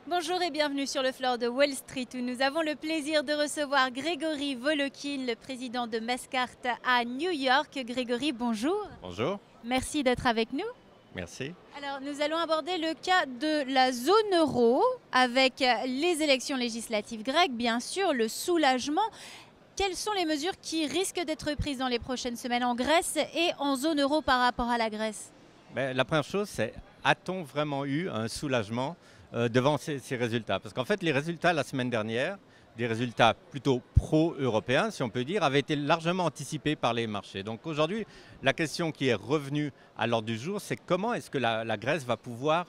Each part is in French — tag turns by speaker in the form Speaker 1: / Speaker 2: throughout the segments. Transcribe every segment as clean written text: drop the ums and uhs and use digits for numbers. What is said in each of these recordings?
Speaker 1: Bonjour et bienvenue sur le floor de Wall Street où nous avons le plaisir de recevoir Grégory Volokin, le président de Mastercard à New York. Grégory, bonjour.
Speaker 2: Bonjour,
Speaker 1: Merci d'être avec nous.
Speaker 2: merci.
Speaker 1: Alors, nous allons aborder le cas de la zone euro avec les élections législatives grecques, bien sûr, le soulagement. Quelles sont les mesures qui risquent d'être prises dans les prochaines semaines en Grèce et en zone euro par rapport à la Grèce?
Speaker 2: La première chose, c'est a-t-on vraiment eu un soulagement devant ces résultats? Parce qu'en fait, les résultats la semaine dernière, des résultats plutôt pro-européens, si on peut dire, avaient été largement anticipés par les marchés. Donc aujourd'hui, la question qui est revenue à l'ordre du jour, c'est comment est-ce que la Grèce va pouvoir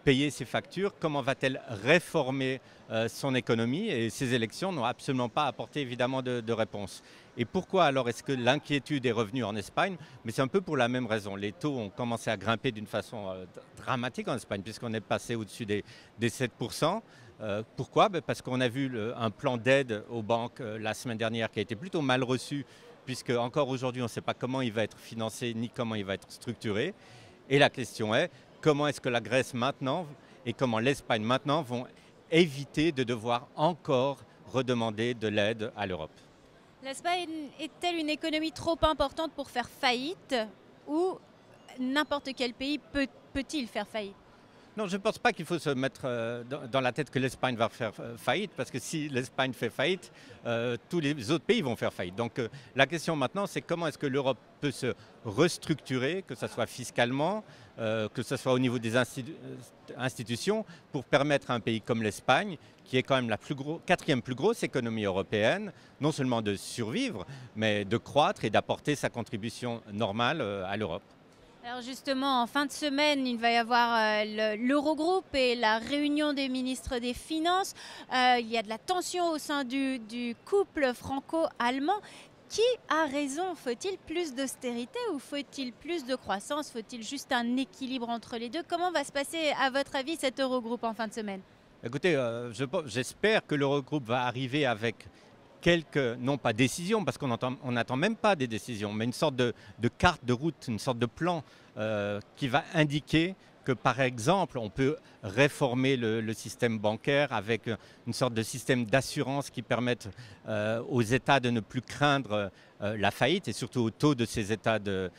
Speaker 2: payer ses factures, comment va-t-elle réformer son économie, et ces élections n'ont absolument pas apporté évidemment de réponse. Et pourquoi alors est-ce que l'inquiétude est revenue en Espagne? Mais c'est un peu pour la même raison. Les taux ont commencé à grimper d'une façon dramatique en Espagne, puisqu'on est passé au-dessus des 7%. Pourquoi? Parce qu'on a vu un plan d'aide aux banques la semaine dernière qui a été plutôt mal reçu, puisque encore aujourd'hui on ne sait pas comment il va être financé ni comment il va être structuré. Et la question est, comment est-ce que la Grèce maintenant et comment l'Espagne maintenant vont éviter de devoir encore redemander de l'aide à l'Europe?
Speaker 1: L'Espagne est-elle une économie trop importante pour faire faillite ou n'importe quel pays peut-il faire faillite?
Speaker 2: Non, je ne pense pas qu'il faut se mettre dans la tête que l'Espagne va faire faillite, parce que si l'Espagne fait faillite, tous les autres pays vont faire faillite. Donc la question maintenant, c'est comment est-ce que l'Europe peut se restructurer, que ce soit fiscalement, que ce soit au niveau des institutions, pour permettre à un pays comme l'Espagne, qui est quand même la quatrième plus grosse économie européenne, non seulement de survivre, mais de croître et d'apporter sa contribution normale à l'Europe.
Speaker 1: Alors justement, en fin de semaine, il va y avoir l'Eurogroupe et la réunion des ministres des Finances. Il y a de la tension au sein du couple franco-allemand. Qui a raison? Faut-il plus d'austérité ou faut-il plus de croissance? Faut-il juste un équilibre entre les deux? Comment va se passer, à votre avis, cet Eurogroupe en fin de semaine?
Speaker 2: Écoutez, j'espère que l'Eurogroupe va arriver avec quelques, non pas décisions, parce on n'attend même pas des décisions, mais une sorte de carte de route, une sorte de plan qui va indiquer que, par exemple, on peut réformer le système bancaire avec une sorte de système d'assurance qui permette aux États de ne plus craindre la faillite et surtout au taux de ces États de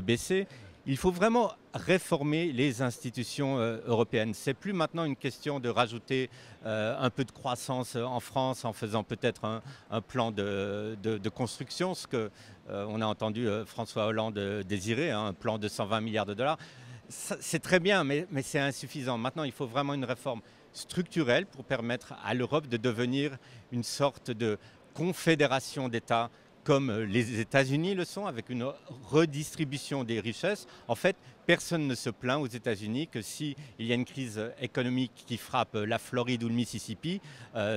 Speaker 2: baisser. Il faut vraiment réformer les institutions européennes. C'est plus maintenant une question de rajouter un peu de croissance en France en faisant peut-être un plan de construction, ce que on a entendu François Hollande désirer, hein, un plan de 120 milliards de dollars. C'est très bien, mais c'est insuffisant. Maintenant, il faut vraiment une réforme structurelle pour permettre à l'Europe de devenir une sorte de confédération d'États comme les États-Unis le sont, avec une redistribution des richesses. En fait, personne ne se plaint aux États-Unis que s'il y a une crise économique qui frappe la Floride ou le Mississippi,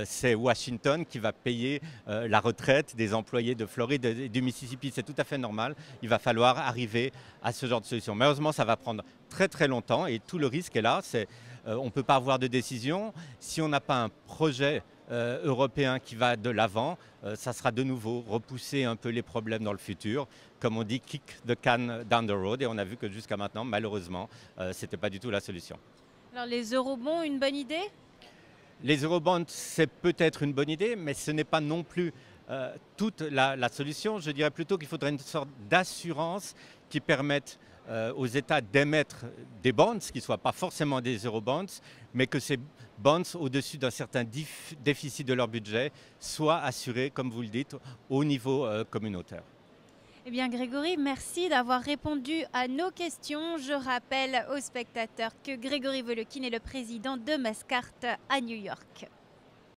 Speaker 2: c'est Washington qui va payer la retraite des employés de Floride et du Mississippi. C'est tout à fait normal. Il va falloir arriver à ce genre de solution. Malheureusement, ça va prendre très très longtemps et tout le risque est là. On ne peut pas avoir de décision. Si on n'a pas un projet européen qui va de l'avant, ça sera de nouveau repousser un peu les problèmes dans le futur. Comme on dit, kick the can down the road. Et on a vu que jusqu'à maintenant, malheureusement, ce n'était pas du tout la solution.
Speaker 1: Alors les eurobonds, une bonne idée?
Speaker 2: Les eurobonds, c'est peut-être une bonne idée, mais ce n'est pas non plus toute la solution. Je dirais plutôt qu'il faudrait une sorte d'assurance qui permette aux États d'émettre des bonds, qui ne soient pas forcément des eurobonds, mais que ces bonds, au-dessus d'un certain déficit de leur budget, soient assurés, comme vous le dites, au niveau communautaire.
Speaker 1: Eh bien Grégory, merci d'avoir répondu à nos questions. Je rappelle aux spectateurs que Grégory Volokin est le président de Mastercard à New York.